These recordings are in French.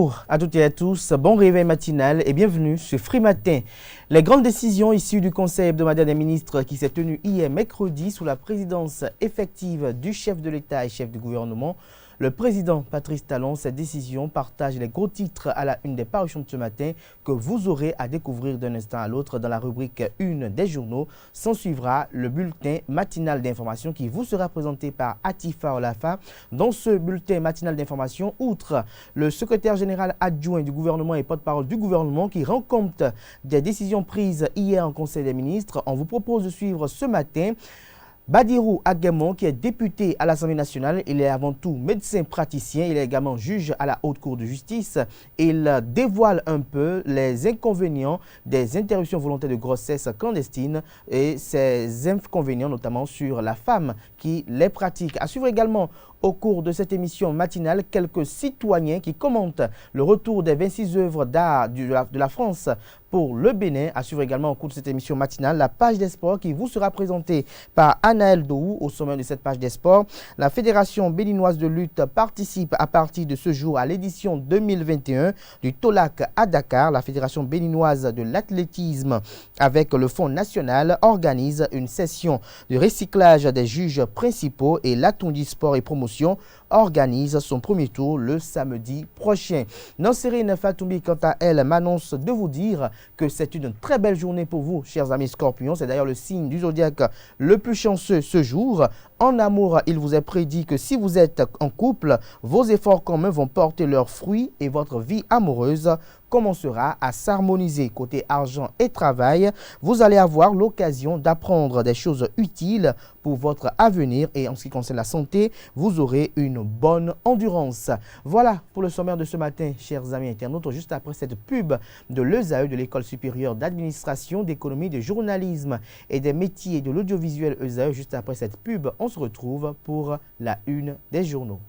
Bonjour à toutes et à tous, bon réveil matinal et bienvenue sur Free Matin. Les grandes décisions issues du Conseil hebdomadaire des ministres qui s'est tenu hier mercredi sous la présidence effective du chef de l'État et chef du gouvernement. Le président Patrice Talon, cette décision partage les gros titres à la une des parutions de ce matin que vous aurez à découvrir d'un instant à l'autre dans la rubrique 1 des journaux. S'en suivra le bulletin matinal d'information qui vous sera présenté par Atifa Olafa. Dans ce bulletin matinal d'information, outre le secrétaire général adjoint du gouvernement et porte-parole du gouvernement qui rend compte des décisions prises hier en Conseil des ministres, on vous propose de suivre ce matin Badirou Aguemon, qui est député à l'Assemblée nationale. Il est avant tout médecin praticien, il est également juge à la Haute Cour de justice. Il dévoile un peu les inconvénients des interruptions volontaires de grossesse clandestine et ces inconvénients notamment sur la femme qui les pratique. À suivre également au cours de cette émission matinale, quelques citoyens qui commentent le retour des 26 œuvres d'art de la France pour le Bénin. À suivre également au cours de cette émission matinale la page des sports qui vous sera présentée par Anaël Dohou. Au sommet de cette page des sports, la Fédération béninoise de lutte participe à partir de ce jour à l'édition 2021 du Tolac à Dakar. La Fédération béninoise de l'athlétisme avec le Fonds national organise une session de recyclage des juges principaux et l'Atundi Sport et Promotion organise son premier tour le samedi prochain. Nancérine Fatoumbi, quant à elle, m'annonce de vous dire que c'est une très belle journée pour vous, chers amis Scorpions. C'est d'ailleurs le signe du zodiaque le plus chanceux ce jour. En amour, il vous est prédit que si vous êtes en couple, vos efforts communs vont porter leurs fruits et votre vie amoureuse commencera à s'harmoniser. Côté argent et travail, vous allez avoir l'occasion d'apprendre des choses utiles pour votre avenir et en ce qui concerne la santé, vous aurez une bonne endurance. Voilà pour le sommaire de ce matin, chers amis internautes. Juste après cette pub de l'ESAE, de l'École supérieure d'administration, d'économie, de journalisme et des métiers de l'audiovisuel ESAE, juste après cette pub, on se retrouve pour la une des journaux.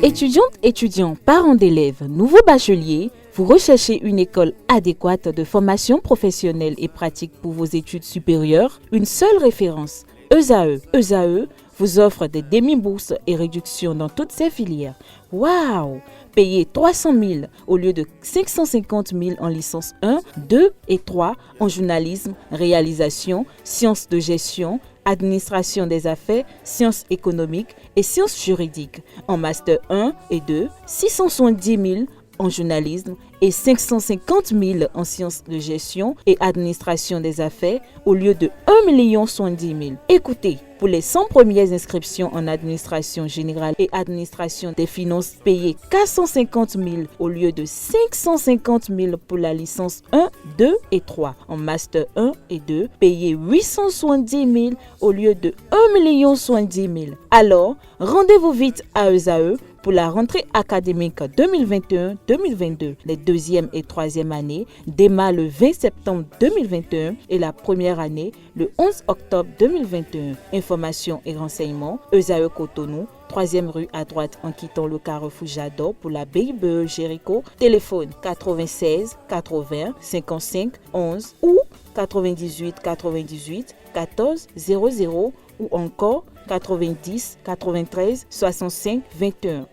Étudiantes, étudiants, parents d'élèves, nouveaux bacheliers, vous recherchez une école adéquate de formation professionnelle et pratique pour vos études supérieures? Une seule référence, ESAE. ESAE vous offre des demi-bourses et réductions dans toutes ces filières. Waouh! Payez 300 000 au lieu de 550 000 en licence 1, 2 et 3 en journalisme, réalisation, sciences de gestion, administration des affaires, sciences économiques et sciences juridiques. En master 1 et 2, 670 000 en journalisme et 550 000 en sciences de gestion et administration des affaires au lieu de 1 070 000. Écoutez, pour les 100 premières inscriptions en administration générale et administration des finances, payez 450 000 au lieu de 550 000 pour la licence 1, 2 et 3. En master 1 et 2, payez 870 000 au lieu de 1 070 000. Alors, rendez-vous vite à ESAE pour la rentrée académique 2021-2022. Les deuxième et troisième années démarrent le 20 septembre 2021 et la première année le 11 octobre 2021. Informations et renseignements, ESAE Cotonou, 3e rue à droite en quittant le carrefour Jador pour la BIBE Jéricho. Téléphone 96 80 55 11 ou 98 98 14 00 ou encore 90 93 65 21.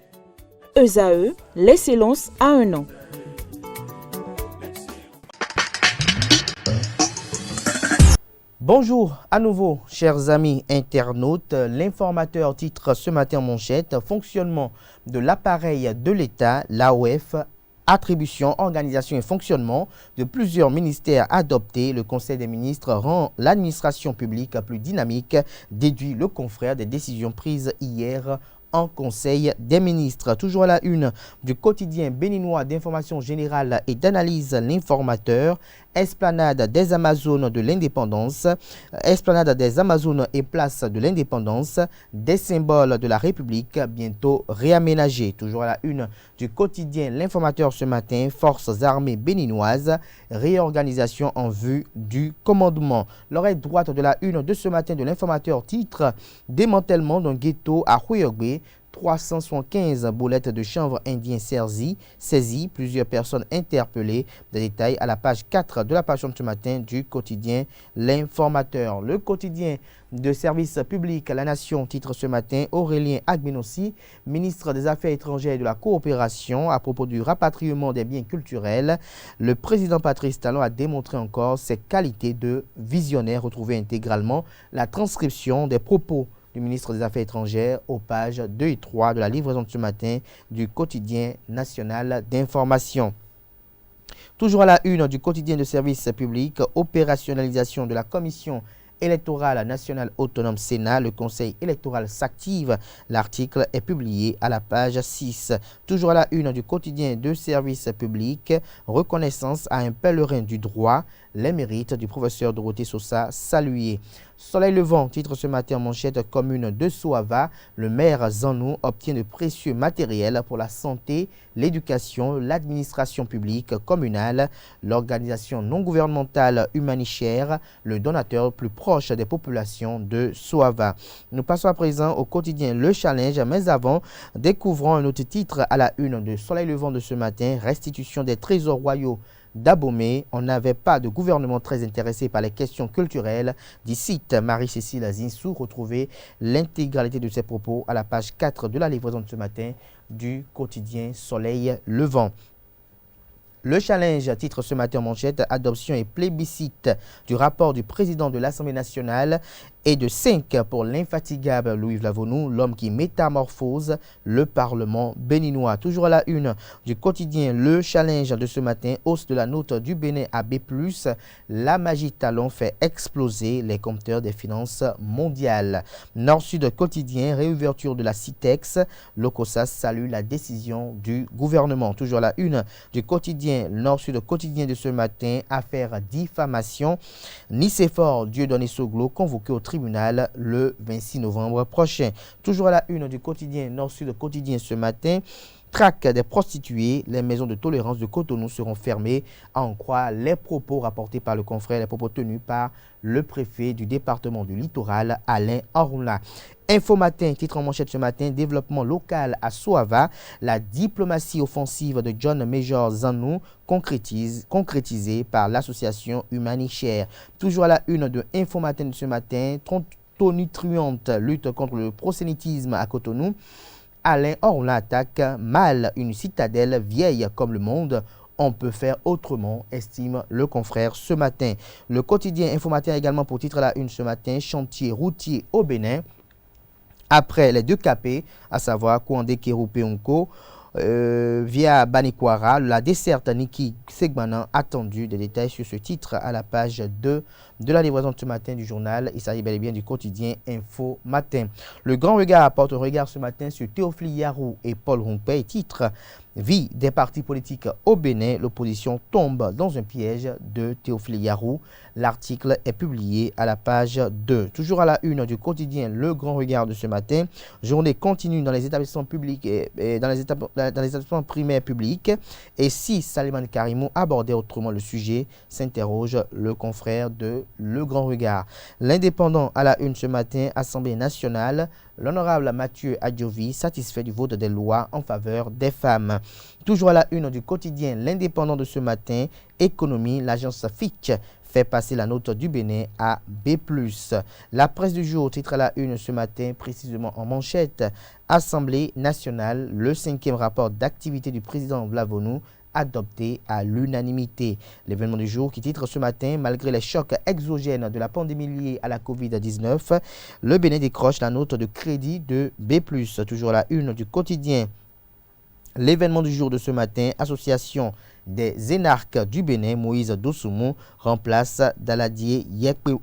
ESAE, l'excellence à un an. Bonjour à nouveau, chers amis internautes. L'informateur titre ce matin en manchette: fonctionnement de l'appareil de l'État, l'AOF, attribution, organisation et fonctionnement de plusieurs ministères adoptés. Le Conseil des ministres rend l'administration publique plus dynamique, déduit le confrère des décisions prises hier en Conseil des ministres. Toujours à la une du quotidien béninois d'information générale et d'analyse, l'informateur. Esplanade des Amazones de l'Indépendance, Esplanade des Amazones et place de l'Indépendance, des symboles de la République bientôt réaménagés. Toujours à la une du quotidien L'Informateur ce matin, forces armées béninoises, réorganisation en vue du commandement. L'oreille droite de la une de ce matin de L'Informateur titre: démantèlement d'un ghetto à Huyogbé. 375 boulettes de chanvre indien saisies, plusieurs personnes interpellées. Des détails à la page 4 de la page de ce matin du quotidien L'Informateur. Le quotidien de service public à la Nation titre ce matin Aurélien Agbenossi, ministre des Affaires étrangères et de la coopération, à propos du rapatriement des biens culturels. Le président Patrice Talon a démontré encore ses qualités de visionnaire. Retrouvez intégralement la transcription des propos du ministre des Affaires étrangères aux pages 2 et 3 de la livraison de ce matin du quotidien national d'information. Toujours à la une du quotidien de service public, opérationnalisation de la commission électorale nationale autonome Sénat, le conseil électoral s'active. L'article est publié à la page 6. Toujours à la une du quotidien de service public, reconnaissance à un pèlerin du droit, les mérites du professeur Dorothée Sosa salués. Soleil levant titre ce matin en manchette commune de Soava, le maire Zanou obtient de précieux matériels pour la santé, l'éducation, l'administration publique communale, l'organisation non gouvernementale Humanichère, le donateur plus proche des populations de Soava. Nous passons à présent au quotidien Le Challenge, mais avant, découvrons un autre titre à la une de Soleil levant de ce matin, restitution des trésors royaux d'Abomey. On n'avait pas de gouvernement très intéressé par les questions culturelles, dit cite Marie-Cécile Zinsou. Retrouvez l'intégralité de ses propos à la page 4 de la livraison de ce matin du quotidien Soleil Levant. Le Challenge titre ce matin en manchette adoption et plébiscite du rapport du président de l'Assemblée nationale et de 5 pour l'infatigable Louis Vlavonou, l'homme qui métamorphose le Parlement béninois. Toujours à la une du quotidien Le Challenge de ce matin, hausse de la note du Bénin à B+, la magie talon fait exploser les compteurs des finances mondiales. Nord-Sud quotidien, réouverture de la CITEX, l'OCOSAS salue la décision du gouvernement. Toujours à la une du quotidien Nord-Sud quotidien de ce matin, affaire diffamation, Nicéphore Dieudonné Soglo convoqué au tribunal le 26 novembre prochain. Toujours à la une du quotidien Nord-Sud quotidien ce matin, traque des prostituées, les maisons de tolérance de Cotonou seront fermées, à en croire les propos rapportés par le confrère, les propos tenus par le préfet du département du littoral, Alain Orla. Info Matin, titre en manchette ce matin, développement local à Soava, la diplomatie offensive de John Major Zanou concrétisée par l'association Humanichère. Toujours à la une de Info Matin de ce matin, tonitruante lutte contre le prosélytisme à Cotonou. Alain Orla attaque mal une citadelle vieille comme le monde. On peut faire autrement, estime le confrère ce matin. Le quotidien Info Matin également pour titre à la une ce matin, chantier routier au Bénin. Après les deux capés, à savoir Kouandé Kéroupé-Onko, via Banikwara, la desserte Niki Segmanan attendu. Des détails sur ce titre à la page 2 de la livraison de ce matin du journal. Il s'agit bel et bien du quotidien Info Matin. Le grand regard apporte un regard ce matin sur Théophile Yarou et Paul Rompey. Titre vie des partis politiques au Bénin. L'opposition tombe dans un piège de Théophile Yarou. L'article est publié à la page 2. Toujours à la une du quotidien Le Grand Regard de ce matin. Journée continue dans les établissements publics et dans les établissements primaires publics. Et si Saliman Karimou abordait autrement le sujet, s'interroge le confrère de Le Grand Regard. L'Indépendant à la une ce matin, Assemblée nationale. L'honorable Mathieu Adjovi satisfait du vote des lois en faveur des femmes. Toujours à la une du quotidien L'Indépendant de ce matin, économie, l'agence Fitch fait passer la note du Bénin à B+. La presse du jour titre à la une ce matin, précisément en manchette, Assemblée nationale, le 5e rapport d'activité du président Vlavonou adopté à l'unanimité. L'événement du jour qui titre ce matin, malgré les chocs exogènes de la pandémie liée à la Covid-19, le Bénin décroche la note de crédit de B+. Toujours à la une du quotidien. L'événement du jour de ce matin, association des énarques du Bénin, Moïse Dosoumou remplace Daladier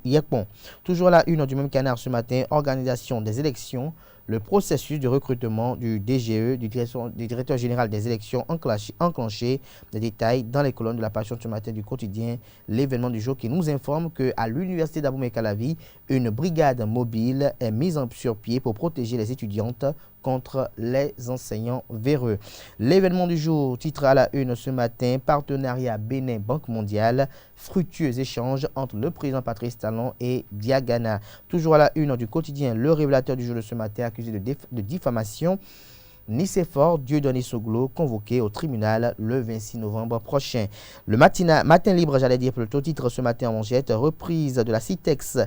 Yekpon. Toujours à la une du même canard ce matin, organisation des élections. Le processus de recrutement du DGE, du directeur général des élections enclenché. Des détails dans les colonnes de la page de ce matin du quotidien. L'événement du jour qui nous informe qu'à l'université d'Abomey-Calavi, une brigade mobile est mise sur pied pour protéger les étudiantes contre les enseignants véreux. L'événement du jour, titre à la une ce matin, partenariat Bénin-Banque mondiale, fructueux échanges entre le président Patrice Talon et Diagana. Toujours à la une du quotidien, le révélateur du jour de ce matin accuse accusé de diffamation. Nicéphore Dieudonné Soglo, convoqué au tribunal le 26 novembre prochain. Le matin libre, j'allais dire plutôt, titre ce matin en manchette, reprise de la Citex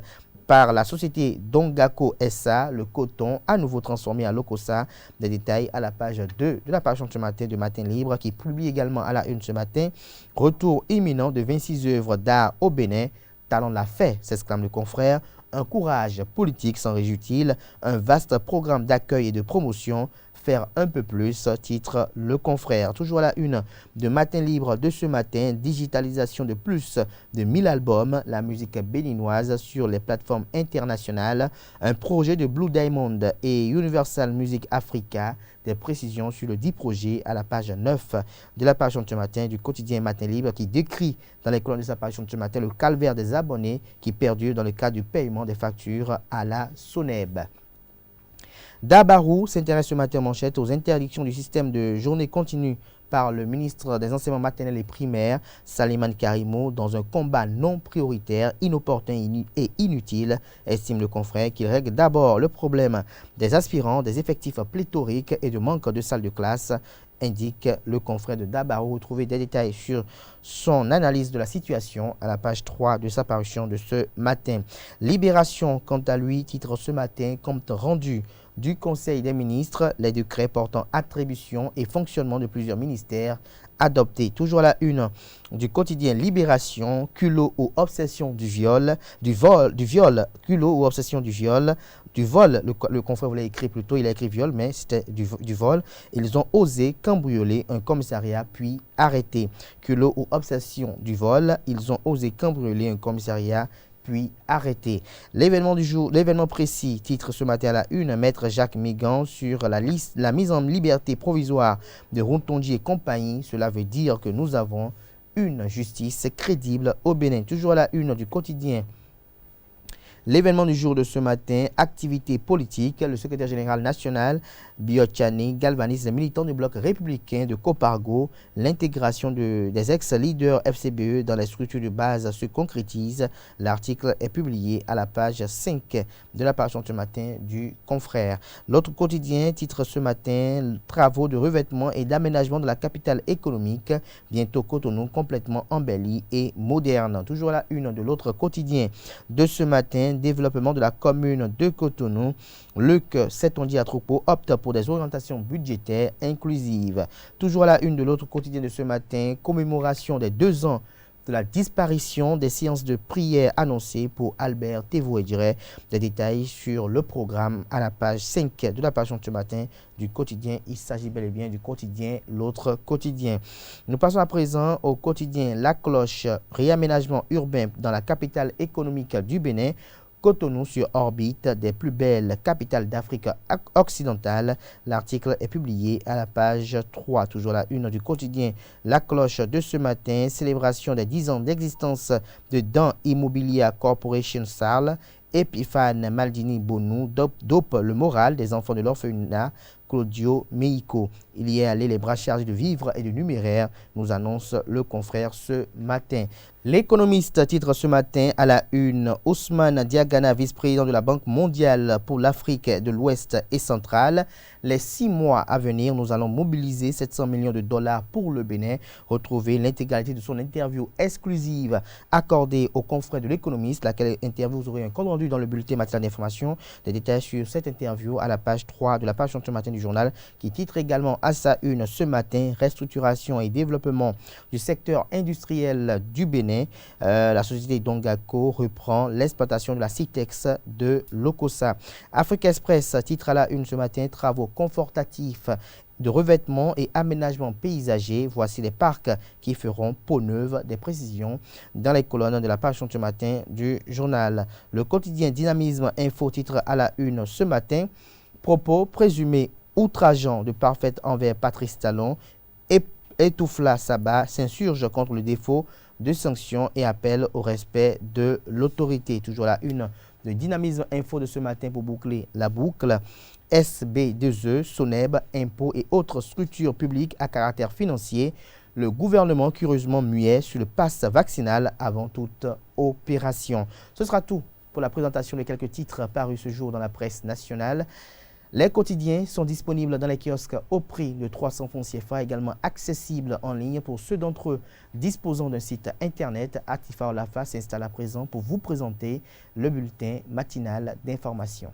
par la société Dongako SA, le coton à nouveau transformé en Lokosa. Des détails à la page 2 de la page ce matin de Matin Libre qui publie également à la une ce matin. Retour imminent de 26 œuvres d'art au Bénin. Talent l'a fait, s'exclame le confrère. Un courage politique s'en réjouit-il. Un vaste programme d'accueil et de promotion. Faire un peu plus, titre le confrère. Toujours à la une de Matin Libre de ce matin, digitalisation de plus de 1000 albums, la musique béninoise sur les plateformes internationales, un projet de Blue Diamond et Universal Music Africa, des précisions sur le 10 projets à la page 9 de la page de ce matin du quotidien Matin Libre qui décrit dans les colonnes de sa page de ce matin le calvaire des abonnés qui perdurent dans le cadre du paiement des factures à la SONEB. Dabarou s'intéresse ce matin en manchette aux interdictions du système de journée continue par le ministre des Enseignements maternels et primaires, Saliman Karimo, dans un combat non prioritaire, inopportun et inutile, estime le confrère qu'il règle d'abord le problème des aspirants, des effectifs pléthoriques et de manque de salles de classe, indique le confrère de Dabarou. Retrouvez des détails sur son analyse de la situation à la page 3 de sa parution de ce matin. Libération, quant à lui, titre ce matin, compte rendu du Conseil des ministres, les décrets portant attribution et fonctionnement de plusieurs ministères adoptés. Toujours à la une du quotidien Libération, culot ou obsession du viol, culot ou obsession du viol, du vol, le confrère voulait écrire plutôt, il a écrit viol, mais c'était du vol. Ils ont osé cambrioler un commissariat puis arrêter. Culot ou obsession du vol, ils ont osé cambrioler un commissariat puis arrêté. L'événement du jour, l'événement précis, titre ce matin à la une, Maître Jacques Mégan sur la mise en liberté provisoire de Rontondi et compagnie. Cela veut dire que nous avons une justice crédible au Bénin. Toujours à la une du quotidien. L'événement du jour de ce matin, activité politique, le secrétaire général national, Biotchani, galvanise les militants du bloc républicain de Copargo. L'intégration des ex-leaders FCBE dans les structures de base se concrétise. L'article est publié à la page 5 de la page ce matin du confrère. L'autre quotidien titre ce matin, travaux de revêtement et d'aménagement de la capitale économique. Bientôt Cotonou complètement embelli et moderne. Toujours à la une de l'autre quotidien de ce matin, développement de la commune de Cotonou. Luc Setondi Atroupeau opte pour des orientations budgétaires inclusives. Toujours à la une de l'autre quotidien de ce matin, commémoration des 2 ans de la disparition des séances de prière annoncées pour Albert Thévouedjere. Des détails sur le programme à la page 5 de la page de ce matin du quotidien. Il s'agit bel et bien du quotidien, l'autre quotidien. Nous passons à présent au quotidien La Cloche, réaménagement urbain dans la capitale économique du Bénin. Cotonou sur orbite des plus belles capitales d'Afrique occidentale. L'article est publié à la page 3, toujours la une du quotidien La Cloche de ce matin. Célébration des 10 ans d'existence de Dan Immobilier Corporation Sarl. Epiphane Maldini Bonou dope le moral des enfants de l'orphelinat. Claudio Meiko. Il y est allé les bras chargés de vivres et de numéraires, nous annonce le confrère ce matin. L'économiste titre ce matin à la une, Ousmane Diagana, vice-président de la Banque mondiale pour l'Afrique de l'Ouest et centrale. Les 6 mois à venir, nous allons mobiliser 700 millions de dollars pour le Bénin. Retrouvez l'intégralité de son interview exclusive accordée aux confrères de l'économiste, laquelle interview, vous aurez un compte rendu dans le bulletin matinal d'information. Des détails sur cette interview à la page 3 de la page ce matin du journal, qui titre également à sa une ce matin, restructuration et développement du secteur industriel du Bénin. La société Dongako reprend l'exploitation de la Citex de Lokosa. Afrique Express titre à la une ce matin, travaux confortatifs de revêtement et aménagement paysager. Voici les parcs qui feront peau neuve. Des précisions dans les colonnes de la page ce matin du journal. Le quotidien Dynamisme Info titre à la une ce matin, propos présumés outrageants de Parfaite envers Patrice Talon. Etoufla Saba s'insurge contre le défaut de sanctions et appelle au respect de l'autorité. Toujours la une de Dynamisme Info de ce matin pour boucler la boucle. SB2E, SONEB, impôts et autres structures publiques à caractère financier. Le gouvernement curieusement muet sur le pass vaccinal avant toute opération. Ce sera tout pour la présentation de quelques titres parus ce jour dans la presse nationale. Les quotidiens sont disponibles dans les kiosques au prix de 300 francs CFA, également accessibles en ligne pour ceux d'entre eux disposant d'un site internet. Actifa Olafa s'installe à présent pour vous présenter le bulletin matinal d'information.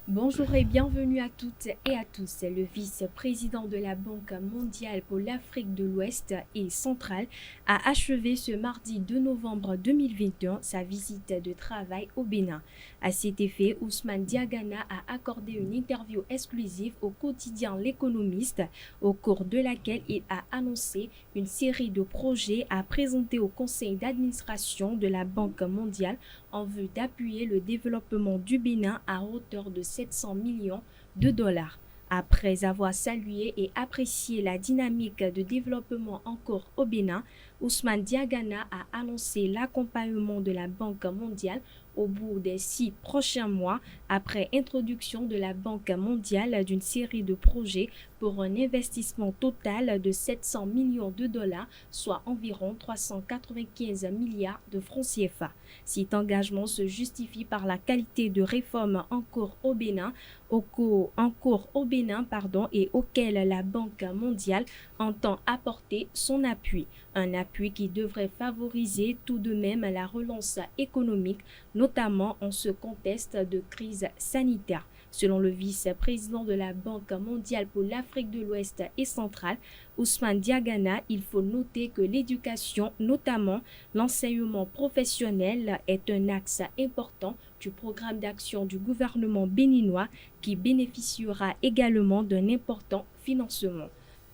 Bonjour et bienvenue à toutes et à tous. Le vice-président de la Banque mondiale pour l'Afrique de l'Ouest et centrale a achevé ce mardi 2 novembre 2021 sa visite de travail au Bénin. À cet effet, Ousmane Diagana a accordé une interview exclusive au quotidien L'Économiste, au cours de laquelle il a annoncé une série de projets à présenter au conseil d'administration de la Banque mondiale en vue d'appuyer le développement du Bénin à hauteur de 700 millions de dollars. Après avoir salué et apprécié la dynamique de développement en cours au Bénin, Ousmane Diagana a annoncé l'accompagnement de la Banque mondiale au bout des 6 prochains mois après introduction de la Banque mondiale d'une série de projets pour un investissement total de 700 millions de dollars, soit environ 395 milliards de francs CFA. Cet engagement se justifie par la qualité de réforme en cours au Bénin, et auquel la Banque mondiale entend apporter son appui. Un appui qui devrait favoriser tout de même la relance économique, notamment en ce contexte de crise sanitaire. Selon le vice-président de la Banque mondiale pour l'Afrique de l'Ouest et centrale, Ousmane Diagana, il faut noter que l'éducation, notamment l'enseignement professionnel, est un axe important du programme d'action du gouvernement béninois qui bénéficiera également d'un important financement.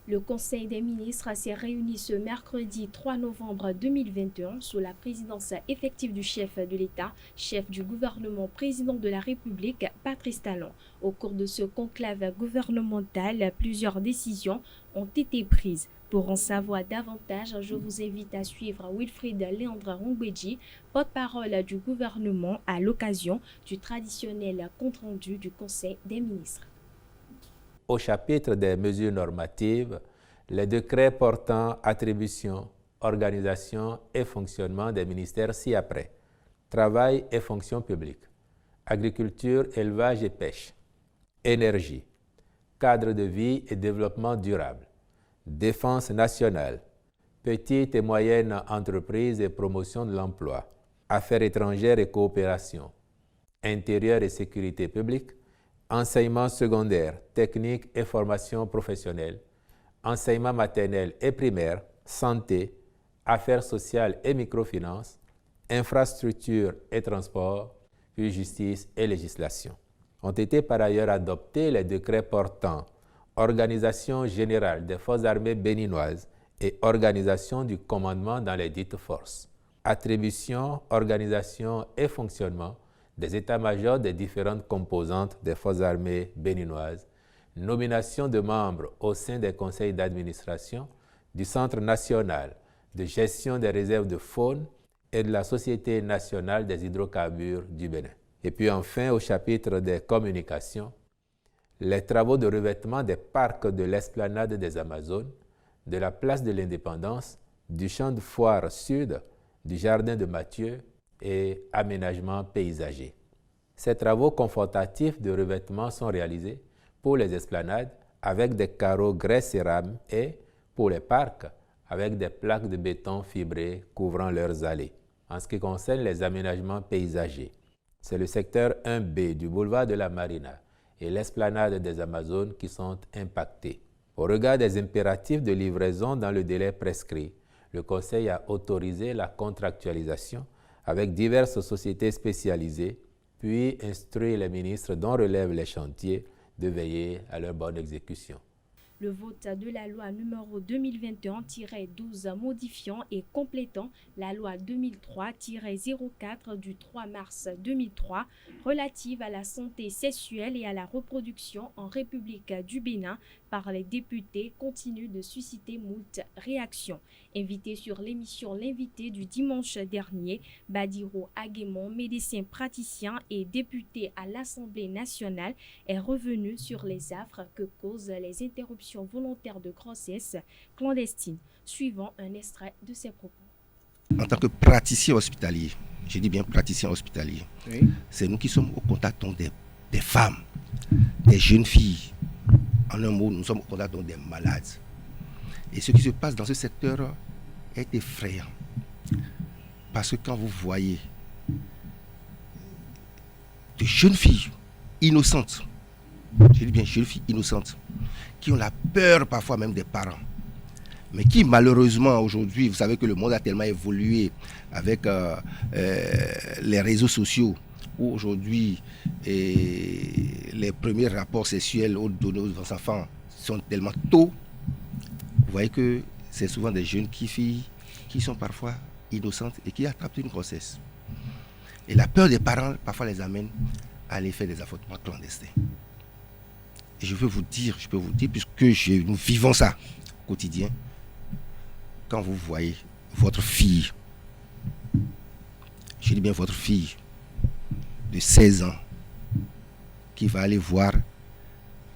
Le Conseil des ministres s'est réuni ce mercredi 3 novembre 2021 sous la présidence effective du chef de l'État, chef du gouvernement, président de la République, Patrice Talon. Au cours de ce conclave gouvernemental, plusieurs décisions ont été prises. Pour en savoir davantage, je vous invite à suivre Wilfried Léandre Rongbeji, porte-parole du gouvernement, à l'occasion du traditionnel compte-rendu du Conseil des ministres. Au chapitre des mesures normatives, les décrets portant attribution, organisation et fonctionnement des ministères ci-après: travail et fonction publique, agriculture, élevage et pêche, énergie, cadre de vie et développement durable, défense nationale, petites et moyennes entreprises et promotion de l'emploi, affaires étrangères et coopération, intérieur et sécurité publique, enseignement secondaire, technique et formation professionnelle, enseignement maternel et primaire, santé, affaires sociales et microfinance, infrastructures et transports, puis justice et législation. Ont été par ailleurs adoptés les décrets portant organisation générale des forces armées béninoises et organisation du commandement dans les dites forces, attribution, organisation et fonctionnement des états-majors des différentes composantes des forces armées béninoises, nomination de membres au sein des conseils d'administration du Centre national de gestion des réserves de faune et de la Société nationale des hydrocarbures du Bénin. Et puis enfin, au chapitre des communications, les travaux de revêtement des parcs de l'esplanade des Amazones, de la place de l'Indépendance, du champ de foire sud, du jardin de Mathieu et aménagement paysager. Ces travaux confortatifs de revêtement sont réalisés pour les esplanades avec des carreaux grès cérame et pour les parcs avec des plaques de béton fibré couvrant leurs allées. En ce qui concerne les aménagements paysagers, c'est le secteur 1B du boulevard de la Marina et l'esplanade des Amazones qui sont impactés. Au regard des impératifs de livraison dans le délai prescrit, le Conseil a autorisé la contractualisation avec diverses sociétés spécialisées, puis instruit les ministres dont relèvent les chantiers de veiller à leur bonne exécution. Le vote de la loi numéro 2021-12 modifiant et complétant la loi 2003-04 du 3 mars 2003 relative à la santé sexuelle et à la reproduction en République du Bénin par les députés continue de susciter moult réactions. Invité sur l'émission L'invité du dimanche dernier, Badiro Aguemon, médecin praticien et député à l'Assemblée nationale, est revenu sur les affres que causent les interruptions volontaires de grossesse clandestine, suivant un extrait de ses propos. en tant que praticien hospitalier, je dis bien praticien hospitalier, oui. C'est nous qui sommes au contact donc, des femmes, des jeunes filles. En un mot, nous sommes au contact donc, des malades. Et ce qui se passe dans ce secteur est effrayant. Parce que quand vous voyez de jeunes filles innocentes, je dis bien jeunes filles innocentes, qui ont la peur parfois même des parents, mais qui malheureusement aujourd'hui, vous savez que le monde a tellement évolué avec les réseaux sociaux, où aujourd'hui les premiers rapports sexuels donnés aux enfants sont tellement tôt, vous voyez que c'est souvent des jeunes filles qui sont parfois innocentes et qui attrapent une grossesse. Et la peur des parents parfois les amène à aller faire des avortements clandestins. Et je peux vous dire, puisque nous vivons ça au quotidien, quand vous voyez votre fille, je dis bien votre fille de 16 ans, qui va aller voir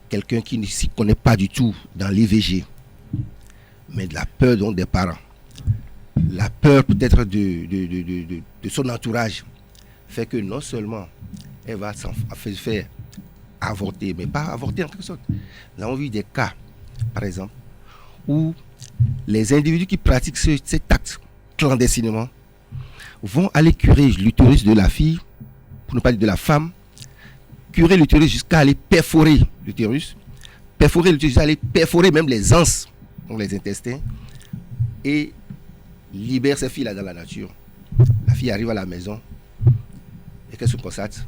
quelqu'un qui ne s'y connaît pas du tout dans l'IVG, mais de la peur donc des parents, la peur peut-être de son entourage, fait que non seulement elle va se faire avorter, mais pas avorter en quelque sorte. Nous avons vu des cas, par exemple, où les individus qui pratiquent cet acte clandestinement vont aller curer l'utérus de la fille, pour ne pas dire de la femme, curer l'utérus jusqu'à aller perforer l'utérus, aller perforer même les anses, donc les intestins, et libère ces filles-là dans la nature. La fille arrive à la maison, et qu'elle se constate,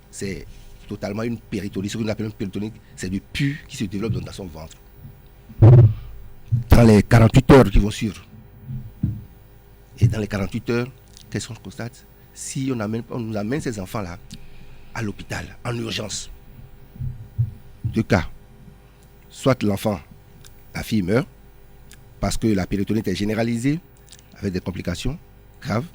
c'est totalement une péritonite. Ce qu'on appelle une péritonite, c'est du pus qui se développe dans son ventre. Dans les 48 heures qui vont suivre. Et dans les 48 heures, qu'est-ce qu'on constate? Si on nous amène ces enfants-là à l'hôpital, en urgence, deux cas. Soit l'enfant, la fille meurt, parce que la péritonite est généralisée, avec des complications graves,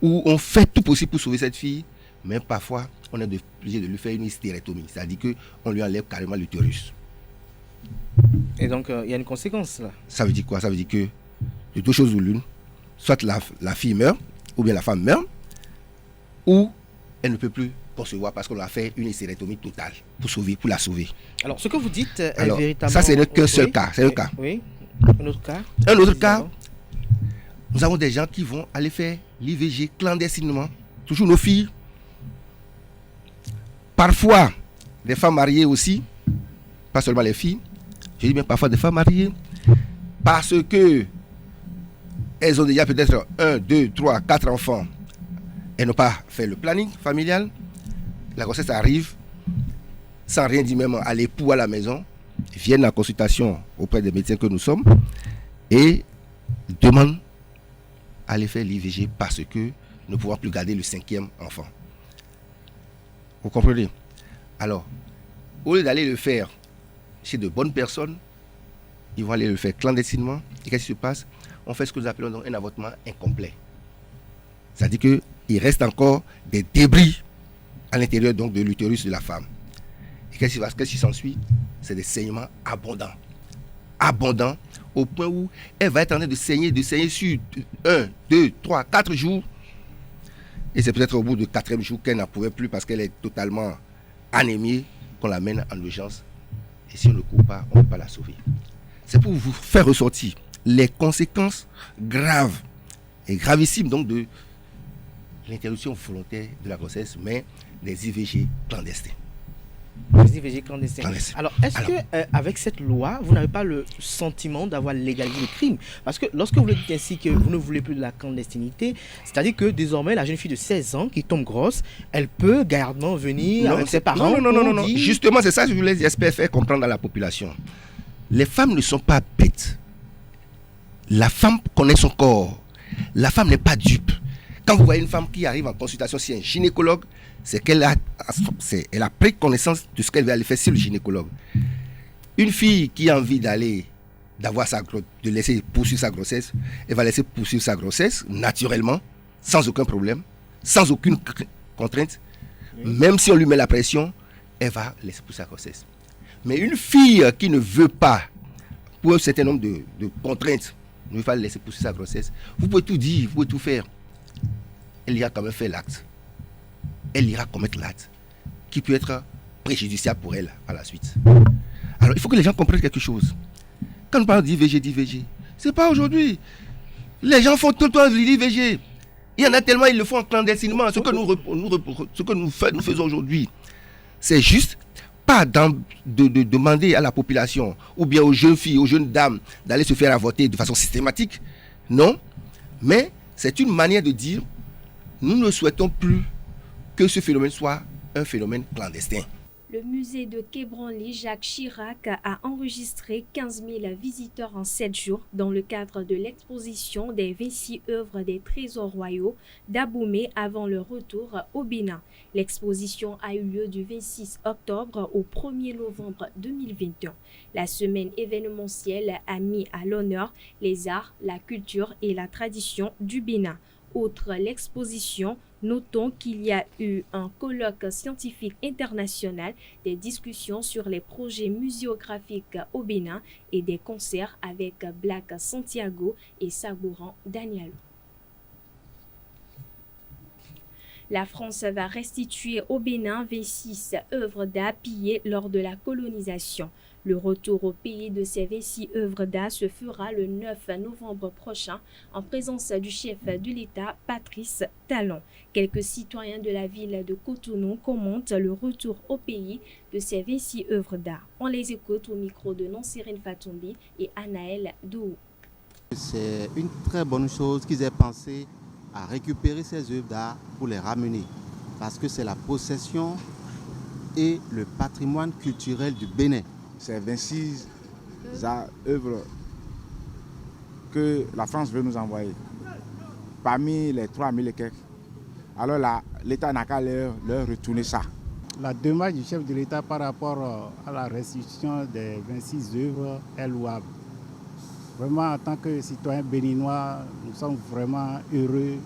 ou on fait tout possible pour sauver cette fille, mais parfois, on est obligé de lui faire une hystérectomie, c'est-à-dire qu'on lui enlève carrément l'utérus. Et donc, il y a une conséquence là. Ça veut dire quoi? Ça veut dire que, de deux choses ou l'une, soit la fille meurt, ou bien la femme meurt, ou elle ne peut plus concevoir parce qu'on a fait une hystérectomie totale pour la sauver. Alors, ce que vous dites est alors, véritablement... Ça, c'est qu'un seul cas. C'est un cas. Oui. Un autre cas. Un autre cas, nous avons des gens qui vont aller faire l'IVG clandestinement. Toujours nos filles. Parfois, des femmes mariées aussi. Pas seulement les filles. Je dis bien parfois des femmes mariées. Parce que elles ont déjà peut-être 1, 2, 3, 4 enfants. Elles n'ont pas fait le planning familial. La grossesse arrive sans rien dire même à l'époux à la maison. Ils viennent en consultation auprès des médecins que nous sommes et demandent à aller faire l'IVG parce que nous ne pouvons plus garder le 5e enfant. Vous comprenez? Alors, au lieu d'aller le faire chez de bonnes personnes, ils vont aller le faire clandestinement. Et qu'est-ce qui se passe? On fait ce que nous appelons donc un avortement incomplet. C'est-à-dire qu'il reste encore des débris à l'intérieur donc de l'utérus de la femme. Et qu'est-ce qui s'ensuit? C'est des saignements abondants. Abondants au point où elle va être en train de saigner sur 1, 2, 3, 4 jours. Et c'est peut-être au bout du 4e jour qu'elle n'en pouvait plus parce qu'elle est totalement anémiée qu'on l'amène en urgence. Et si on ne court pas, on ne peut pas la sauver. C'est pour vous faire ressortir les conséquences graves et gravissimes donc de l'interruption volontaire de la grossesse, mais des IVG clandestins. Les IVG clandestins. Alors, est-ce que avec cette loi, vous n'avez pas le sentiment d'avoir légalisé le crime? Parce que lorsque vous le dites ainsi que vous ne voulez plus de la clandestinité, c'est-à-dire que désormais, la jeune fille de 16 ans qui tombe grosse, elle peut gardement venir avec ses parents. Non. Justement, c'est ça que je voulais j'espère faire comprendre à la population. Les femmes ne sont pas bêtes. La femme connaît son corps. La femme n'est pas dupe. Quand vous voyez une femme qui arrive en consultation chez un gynécologue, c'est qu'elle elle a pris connaissance de ce qu'elle va aller faire sur le gynécologue. Une fille qui a envie de laisser poursuivre sa grossesse, elle va laisser poursuivre sa grossesse naturellement, sans aucun problème, sans aucune contrainte. Oui. Même si on lui met la pression, elle va laisser poursuivre sa grossesse. Mais une fille qui ne veut pas, pour un certain nombre de contraintes, ne va pas laisser pousser sa grossesse. Vous pouvez tout dire, vous pouvez tout faire. Elle ira quand même faire l'acte. Elle ira commettre l'acte qui peut être préjudiciable pour elle à la suite. Alors il faut que les gens comprennent quelque chose. Quand on parle d'IVG, c'est pas aujourd'hui. Les gens font tout le temps l'IVG. Il y en a tellement, ils le font clandestinement. Ce que nous faisons aujourd'hui, c'est juste pas de demander à la population ou bien aux jeunes filles, aux jeunes dames d'aller se faire avorter de façon systématique. Non, mais c'est une manière de dire nous ne souhaitons plus que ce phénomène soit un phénomène clandestin. Le musée de Quai Branly Jacques Chirac a enregistré 15 000 visiteurs en 7 jours dans le cadre de l'exposition des 26 œuvres des trésors royaux d'Abomey avant le retour au Bénin. L'exposition a eu lieu du 26 octobre au 1er novembre 2021. La semaine événementielle a mis à l'honneur les arts, la culture et la tradition du Bénin. Outre l'exposition, notons qu'il y a eu un colloque scientifique international, des discussions sur les projets muséographiques au Bénin et des concerts avec Black Santiago et Sabouran Daniel. La France va restituer au Bénin 26 œuvres d'art pillées lors de la colonisation. Le retour au pays de ces 26 œuvres d'art se fera le 9 novembre prochain en présence du chef de l'État, Patrice Talon. Quelques citoyens de la ville de Cotonou commentent le retour au pays de ces 26 œuvres d'art. On les écoute au micro de Nancérine Fatombi et Anaël Dou. C'est une très bonne chose qu'ils aient pensé à récupérer ces œuvres d'art pour les ramener, parce que c'est la possession et le patrimoine culturel du Bénin. C'est 26 œuvres que la France veut nous envoyer. Parmi les 3000 et quelques. Alors là, l'État n'a qu'à leur retourner ça. La démarche du chef de l'État par rapport à la restitution des 26 œuvres est louable. Vraiment, en tant que citoyens béninois, nous sommes vraiment heureux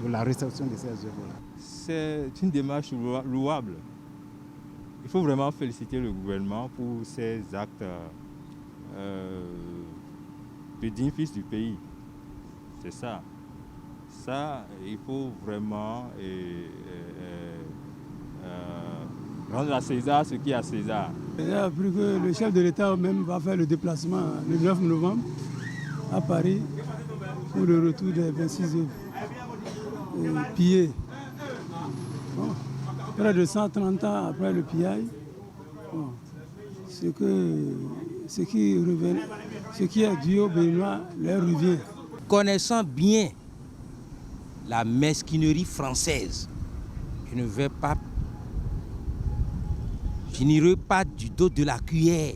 de la réception de ces œuvres-là. C'est une démarche louable. Il faut vraiment féliciter le gouvernement pour ces actes de digne fils du pays. C'est ça. Ça, il faut vraiment rendre à César ce qui est à César. J'ai appris que le chef de l'État même va faire le déplacement le 9 novembre à Paris pour le retour des 26 œuvres pillées. Bon, près de 130 ans après le pillage, bon, ce qui est dû aux Béninois leur revient. Connaissant bien la mesquinerie française, je n'irai pas du dos de la cuillère.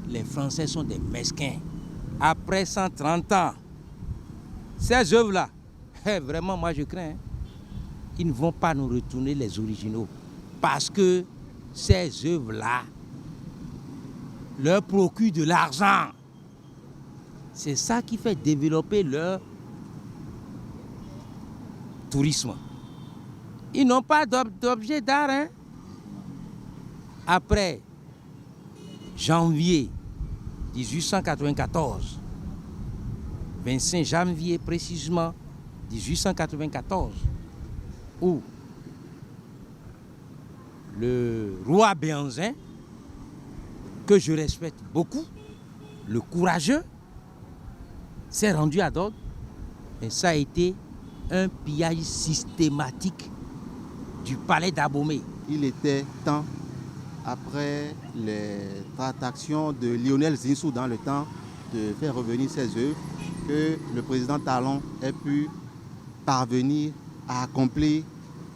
Les Français sont des mesquins. Après 130 ans, ces œuvres-là, vraiment, moi je crains, ils ne vont pas nous retourner les originaux. Parce que ces œuvres-là leur procurent de l'argent. C'est ça qui fait développer leur tourisme. Ils n'ont pas d'objet d'art. Hein? Après janvier 1894, 25 janvier précisément 1894, où le roi Béhanzin, que je respecte beaucoup, le courageux, s'est rendu à Dode, et ça a été un pillage systématique du palais d'Abomey. Il était temps, après les tractations de Lionel Zinsou dans le temps, de faire revenir ses œuvres, que le président Talon ait pu parvenir à accomplir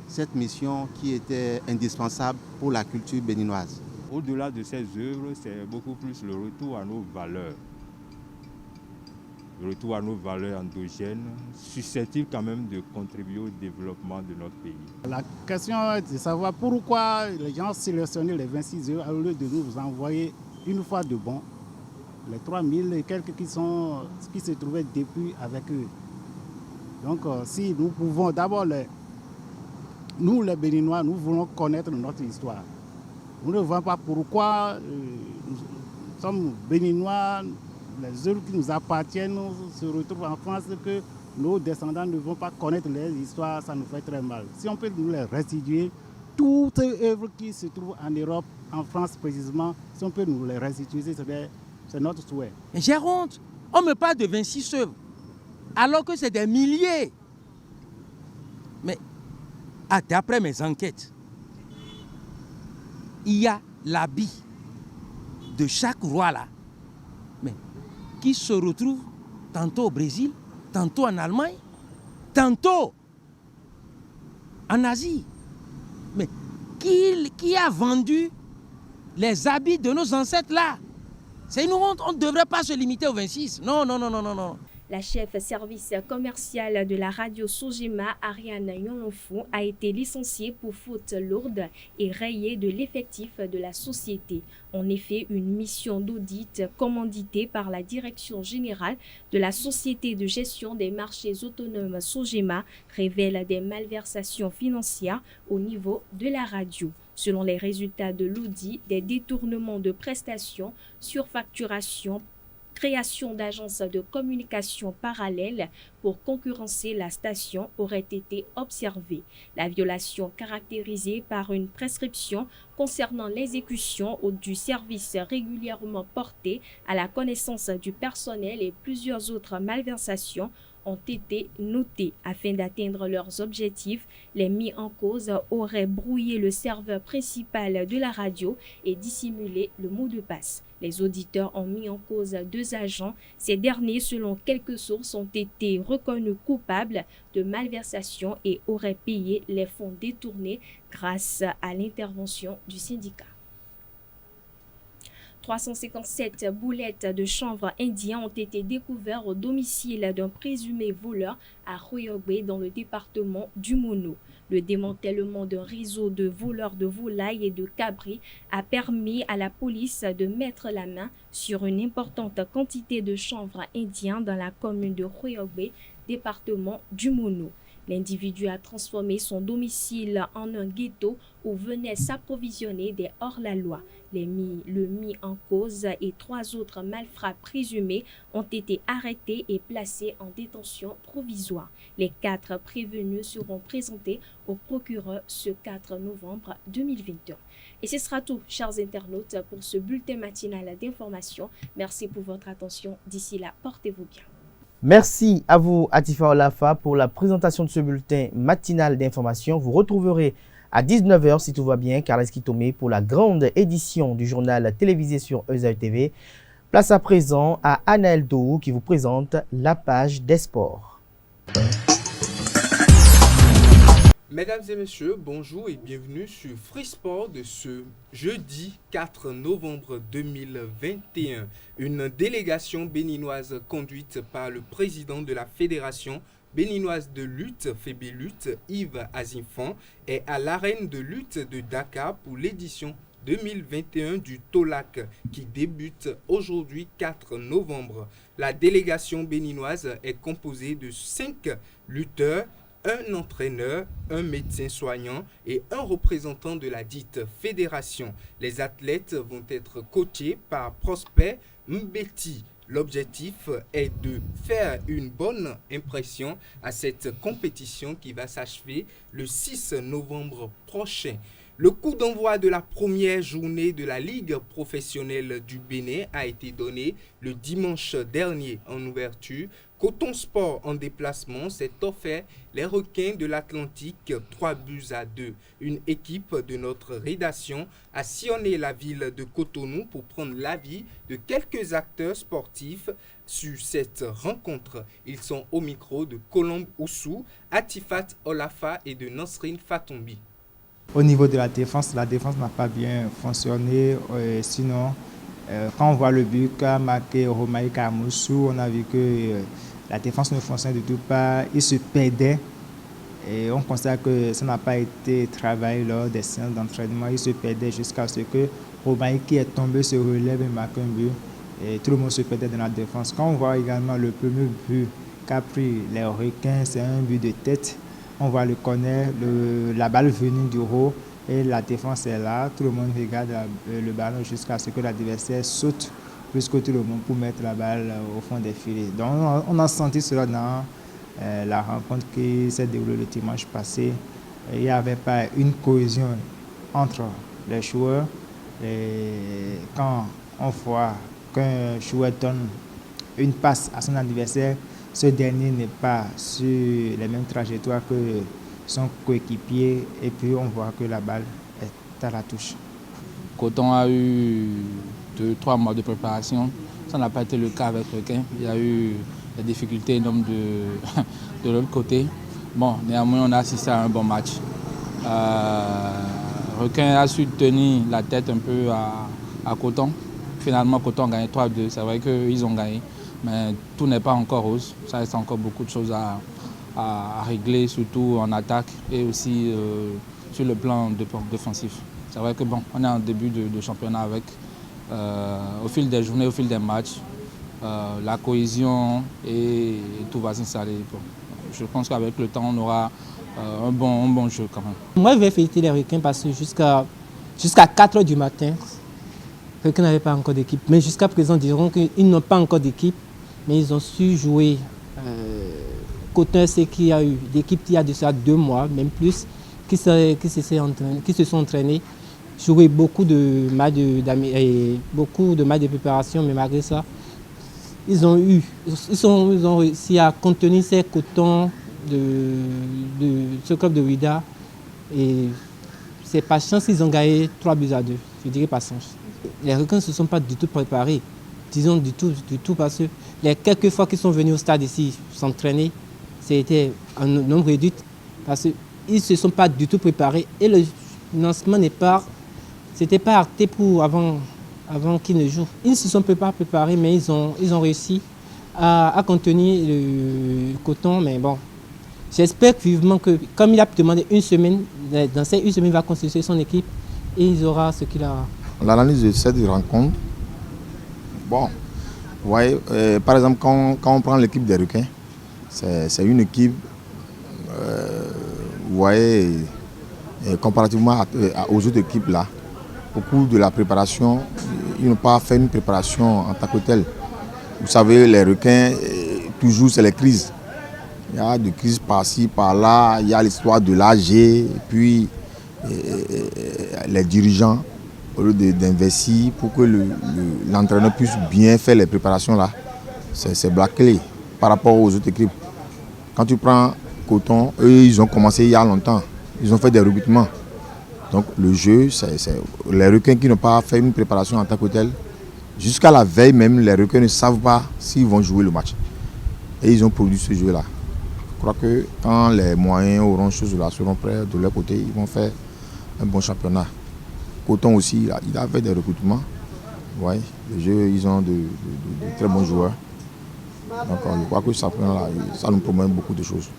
cette mission qui était indispensable pour la culture béninoise. Au-delà de ces œuvres, c'est beaucoup plus le retour à nos valeurs. Le retour à nos valeurs endogènes, susceptibles quand même de contribuer au développement de notre pays. La question est de savoir pourquoi les gens sélectionnent les 26 œuvres au lieu de nous envoyer une fois de bon les 3000 et quelques qui se trouvaient depuis avec eux. Donc si nous pouvons d'abord, nous les Béninois, nous voulons connaître notre histoire. Nous ne voyons pas pourquoi nous sommes béninois, les œuvres qui nous appartiennent se retrouvent en France, que nos descendants ne vont pas connaître les histoires, ça nous fait très mal. Si on peut nous les restituer, toutes les œuvres qui se trouvent en Europe, en France précisément, si on peut nous les restituer, c'est notre souhait. J'ai honte. On me parle de 26 œuvres, alors que c'est des milliers. Mais d'après mes enquêtes, il y a l'habit de chaque roi là, mais qui se retrouve tantôt au Brésil, tantôt en Allemagne, tantôt en Asie. Mais qui a vendu les habits de nos ancêtres là? C'est une honte, on ne devrait pas se limiter aux 26. Non, non, non, non, non, non. La chef service commercial de la radio Sogema, Ariane Yonlonfou, a été licenciée pour faute lourde et rayée de l'effectif de la société. En effet, une mission d'audit commanditée par la direction générale de la société de gestion des marchés autonomes Sogema révèle des malversations financières au niveau de la radio. Selon les résultats de l'audit, des détournements de prestations, surfacturation, création d'agences de communication parallèles pour concurrencer la station aurait été observée. La violation caractérisée par une prescription concernant l'exécution du service régulièrement porté à la connaissance du personnel et plusieurs autres malversations ont été notées. Afin d'atteindre leurs objectifs, les mis en cause auraient brouillé le serveur principal de la radio et dissimulé le mot de passe. Les auditeurs ont mis en cause 2 agents. Ces derniers, selon quelques sources, ont été reconnus coupables de malversation et auraient payé les fonds détournés grâce à l'intervention du syndicat. 357 boulettes de chanvre indien ont été découvertes au domicile d'un présumé voleur à Royogbe dans le département du Mono. Le démantèlement d'un réseau de voleurs de volailles et de cabris a permis à la police de mettre la main sur une importante quantité de chanvre indien dans la commune de Royogbe, département du Mono. L'individu a transformé son domicile en un ghetto où venaient s'approvisionner des hors-la-loi. Le mis en cause et 3 autres malfrats présumés ont été arrêtés et placés en détention provisoire. Les 4 prévenus seront présentés au procureur ce 4 novembre 2021. Et ce sera tout, chers internautes, pour ce bulletin matinal d'information. Merci pour votre attention. D'ici là, portez-vous bien. Merci à vous, Atifa Olafa, pour la présentation de ce bulletin matinal d'information. Vous retrouverez à 19h, si tout va bien, Carles Kitomé pour la grande édition du journal télévisé sur ESAE TV. Place à présent à Anaël Dou qui vous présente la page des sports. Mesdames et messieurs, bonjour et bienvenue sur Free Sport de ce jeudi 4 novembre 2021. Une délégation béninoise conduite par le président de la Fédération béninoise de lutte, Fébélutte, Yves Azinfan, est à l'arène de lutte de Dakar pour l'édition 2021 du TOLAC qui débute aujourd'hui 4 novembre. La délégation béninoise est composée de 5 lutteurs, un entraîneur, un médecin soignant et un représentant de la dite fédération. Les athlètes vont être coachés par Prosper Mbeti. L'objectif est de faire une bonne impression à cette compétition qui va s'achever le 6 novembre prochain. Le coup d'envoi de la première journée de la Ligue professionnelle du Bénin a été donné le dimanche dernier en ouverture. Coton Sport en déplacement s'est offert les requins de l'Atlantique 3-2. Une équipe de notre rédaction a sillonné la ville de Cotonou pour prendre l'avis de quelques acteurs sportifs sur cette rencontre. Ils sont au micro de Colombe Oussou, Atifat Olafa et de Nasrin Fatombi. Au niveau de la défense n'a pas bien fonctionné. Sinon, quand on voit le but qu'a marqué Romaï Kamoussou, on a vu que la défense ne fonctionnait du tout pas. Il se perdait. Et on constate que ça n'a pas été travaillé lors des séances d'entraînement. Il se perdait jusqu'à ce que Romaï qui est tombé se relève et marque un but. Et tout le monde se perdait dans la défense. Quand on voit également le premier but qu'a pris les requins, c'est un but de tête. On voit le corner, la balle venue du haut et la défense est là. Tout le monde regarde le ballon jusqu'à ce que l'adversaire saute plus que tout le monde pour mettre la balle au fond des filets. Donc on a senti cela dans la rencontre qui s'est déroulée le dimanche passé. Il n'y avait pas une cohésion entre les joueurs. Et quand on voit qu'un joueur donne une passe à son adversaire, ce dernier n'est pas sur les mêmes trajectoires que son coéquipier et puis on voit que la balle est à la touche. Coton a eu 2-3 mois de préparation. Ça n'a pas été le cas avec Requin. Il y a eu des difficultés énormes de l'autre côté. Bon, néanmoins, on a assisté à un bon match. Requin a su tenir la tête un peu à Coton. Finalement, Coton a gagné 3-2. C'est vrai qu'ils ont gagné, mais tout n'est pas encore rose. Ça reste encore beaucoup de choses à régler, surtout en attaque et aussi sur le plan défensif. C'est vrai que bon, on est en début de championnat avec. Au fil des journées, au fil des matchs, la cohésion et tout va s'installer. Je pense qu'avec le temps, on aura un bon jeu quand même. Moi, je vais féliciter les Requins parce que jusqu'à 4 h du matin, Requins n'avait pas encore d'équipe. Mais jusqu'à présent, diront qu'ils n'ont pas encore d'équipe, mais ils ont su jouer. Coton, c'est qu'il y a eu d'équipes il y a de ça 2 mois, même plus, qui se sont entraînés, jouer beaucoup de matchs de préparation, mais malgré ça, ils ont réussi à contenir ces Cotons de ce club de Ouidah. Et c'est par chance qu'ils ont gagné 3-2. Je dirais par chance. Les Requins ne se sont pas du tout préparés. Disons du tout parce que les quelques fois qu'ils sont venus au stade ici s'entraîner, c'était un nombre réduit parce qu'ils ne se sont pas du tout préparés et le lancement c'était pas acté pour avant qu'ils ne jouent. Ils ne se sont pas préparés, mais ils ont réussi à contenir le Coton. Mais bon, j'espère vivement que, comme il a demandé une semaine, dans ces une semaine, il va constituer son équipe et il aura ce qu'il a. L'analyse de cette rencontre, bon, vous voyez, par exemple, quand on prend l'équipe des Requins, c'est une équipe, vous voyez, comparativement aux autres équipes là, au cours de la préparation, ils n'ont pas fait une préparation en tant que telle. Vous savez, les Requins, toujours c'est les crises. Il y a des crises par-ci, par-là, il y a l'histoire de l'AG, et puis les dirigeants, au lieu d'investir pour que l'entraîneur puisse bien faire les préparations là, c'est bâclé par rapport aux autres équipes. Quand tu prends Coton, eux, ils ont commencé il y a longtemps. Ils ont fait des recrutements. Donc le jeu, c'est les Requins qui n'ont pas fait une préparation en tant que telle. Jusqu'à la veille même, les Requins ne savent pas s'ils vont jouer le match. Et ils ont produit ce jeu-là. Je crois que quand les moyens auront choses-là seront prêts de leur côté, ils vont faire un bon championnat. Coton aussi, il a fait des recrutements. Ouais, le jeu, ils ont de très bons joueurs. Donc je crois que ce championnat-là, ça nous promet beaucoup de choses.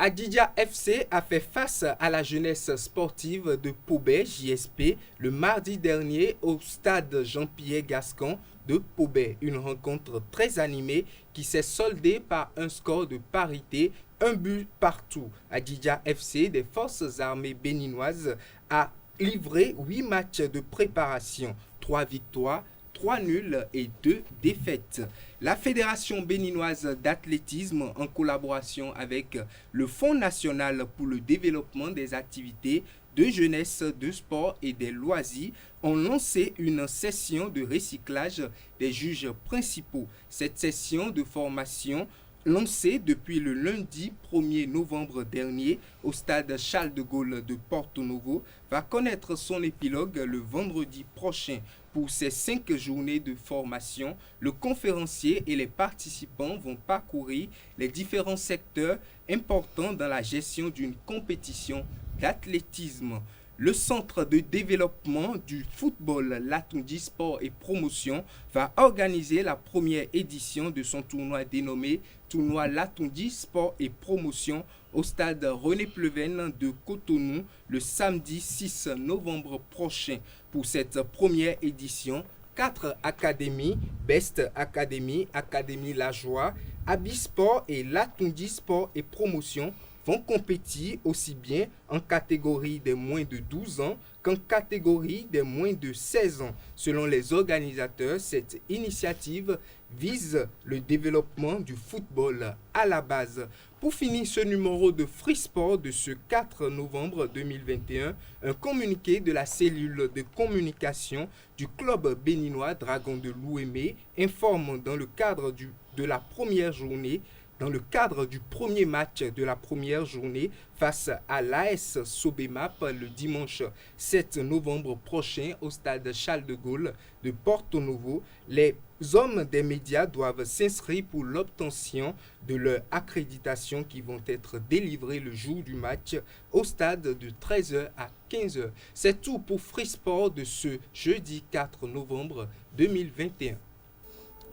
Adidja FC a fait face à la jeunesse sportive de Pobet JSP le mardi dernier au stade Jean-Pierre Gascon de Pobet. Une rencontre très animée qui s'est soldée par un score de parité, 1 but partout. Adidja FC des forces armées béninoises a livré 8 matchs de préparation, 3 victoires, 3 nuls et 2 défaites. La Fédération béninoise d'athlétisme, en collaboration avec le Fonds national pour le développement des activités de jeunesse, de sport et des loisirs, ont lancé une session de recyclage des juges principaux. Cette session de formation, lancée depuis le lundi 1er novembre dernier au stade Charles de Gaulle de Porto Novo, va connaître son épilogue le vendredi prochain. Pour ces 5 journées de formation, le conférencier et les participants vont parcourir les différents secteurs importants dans la gestion d'une compétition d'athlétisme. Le centre de développement du football Latundi Sport et Promotion va organiser la première édition de son tournoi dénommé Tournoi Latundi Sport et Promotion au stade René Pleven de Cotonou le samedi 6 novembre prochain. Pour cette première édition, 4 académies, Best Academy, Académie La Joie, Abi Sport et Latundi Sport et Promotion vont compétir aussi bien en catégorie des moins de 12 ans qu'en catégorie des moins de 16 ans. Selon les organisateurs, cette initiative vise le développement du football à la base. Pour finir ce numéro de Free Sport de ce 4 novembre 2021, un communiqué de la cellule de communication du club béninois Dragon de Louémé informe dans le cadre de la première journée, dans le cadre du premier match de la première journée face à l'AS Sobemap le dimanche 7 novembre prochain au stade Charles de Gaulle de Porto Novo, les hommes des médias doivent s'inscrire pour l'obtention de leur accréditation qui vont être délivrées le jour du match au stade de 13h à 15h. C'est tout pour Free Sport de ce jeudi 4 novembre 2021.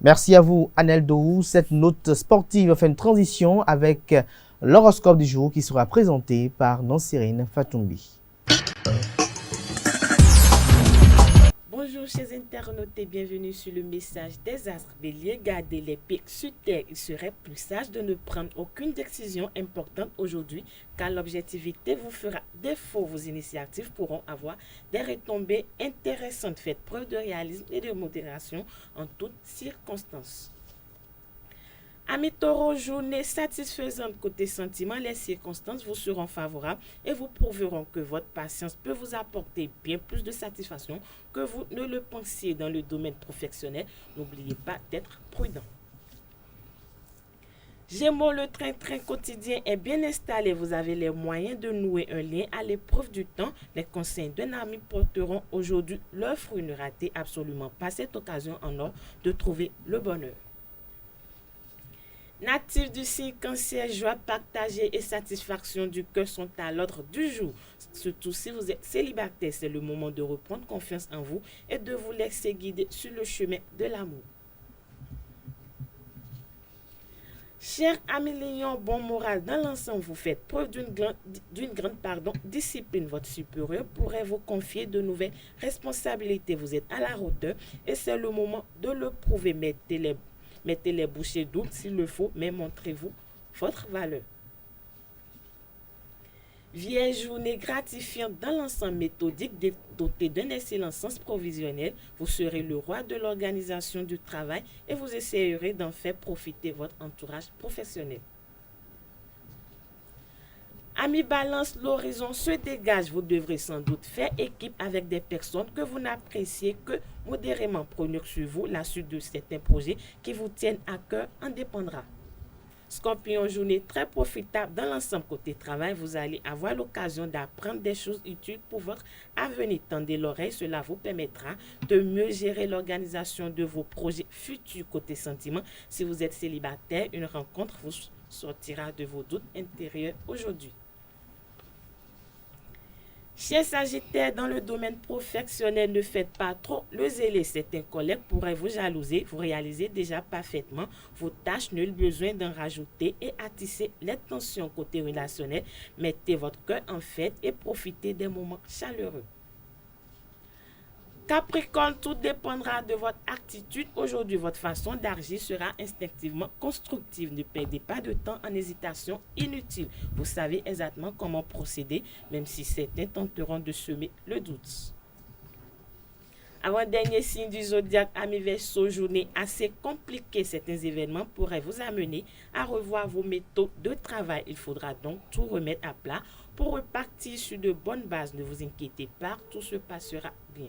Merci à vous, Anel Dohou. Cette note sportive fait une transition avec l'horoscope du jour qui sera présenté par Nansirine Fatoumbi. Bonjour chers internautes et bienvenue sur le message des astres. Bélier, gardez les pieds sur terre. Il serait plus sage de ne prendre aucune décision importante aujourd'hui car l'objectivité vous fera défaut. Vos initiatives pourront avoir des retombées intéressantes. Faites preuve de réalisme et de modération en toutes circonstances. Amis Taureau, journée satisfaisante côté sentiment, les circonstances vous seront favorables et vous prouveront que votre patience peut vous apporter bien plus de satisfaction que vous ne le pensiez dans le domaine professionnel. N'oubliez pas d'être prudent. Gémeaux, le train-train quotidien est bien installé. Vous avez les moyens de nouer un lien à l'épreuve du temps. Les conseils d'un ami porteront aujourd'hui leur fruit. Ne ratez absolument pas cette occasion en or de trouver le bonheur. Natifs du signe Cancer, joie partagée et satisfaction du cœur sont à l'ordre du jour. Surtout si vous êtes célibataire, c'est le moment de reprendre confiance en vous et de vous laisser guider sur le chemin de l'amour. Chers amis Lions, bon moral dans l'ensemble, vous faites preuve d'une grande discipline. Votre supérieur pourrait vous confier de nouvelles responsabilités. Vous êtes à la hauteur et c'est le moment de le prouver. Mettez les bouchées doubles s'il le faut, mais montrez-vous votre valeur. Vierge, journée gratifiante dans l'ensemble méthodique doté d'un excellent sens provisionnel. Vous serez le roi de l'organisation du travail et vous essayerez d'en faire profiter votre entourage professionnel. Amis Balance, l'horizon se dégage. Vous devrez sans doute faire équipe avec des personnes que vous n'appréciez que modérément. Prenez sur vous la suite de certains projets qui vous tiennent à cœur en dépendra. Scorpion, journée très profitable dans l'ensemble côté travail. Vous allez avoir l'occasion d'apprendre des choses utiles pour votre avenir. Tendez l'oreille, cela vous permettra de mieux gérer l'organisation de vos projets futurs côté sentiment. Si vous êtes célibataire, une rencontre vous sortira de vos doutes intérieurs aujourd'hui. Chers Sagittaires, dans le domaine professionnel, ne faites pas trop le zélé. Certains collègues pourraient vous jalouser. Vous réalisez déjà parfaitement vos tâches, nul besoin d'en rajouter et attisser les tensions côté relationnel. Mettez votre cœur en fête et profitez des moments chaleureux. Capricorne, tout dépendra de votre attitude. Aujourd'hui, votre façon d'agir sera instinctivement constructive. Ne perdez pas de temps en hésitation inutile. Vous savez exactement comment procéder, même si certains tenteront de semer le doute. Avant-dernier signe du zodiaque, amis Verseau, journée assez compliquée. Certains événements pourraient vous amener à revoir vos méthodes de travail. Il faudra donc tout remettre à plat pour repartir sur de bonnes bases. Ne vous inquiétez pas, tout se passera bien.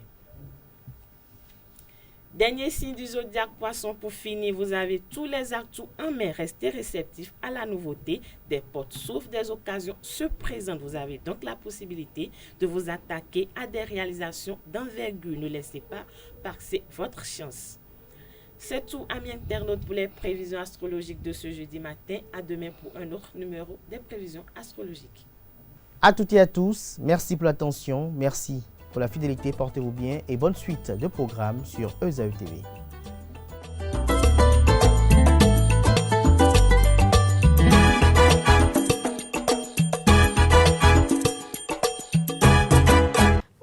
Dernier signe du zodiaque Poisson, pour finir, vous avez tous les atouts en main. Restez réceptifs à la nouveauté. Des portes s'ouvrent, des occasions se présentent. Vous avez donc la possibilité de vous attaquer à des réalisations d'envergure. Ne laissez pas passer votre chance. C'est tout, amis internautes, pour les prévisions astrologiques de ce jeudi matin. À demain pour un autre numéro des prévisions astrologiques. À toutes et à tous, merci pour l'attention, merci pour la fidélité, portez-vous bien et bonne suite de programmes sur ESAE TV.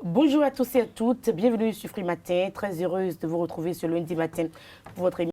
Bonjour à tous et à toutes, bienvenue sur Free Matin, très heureuse de vous retrouver ce lundi matin pour votre émission.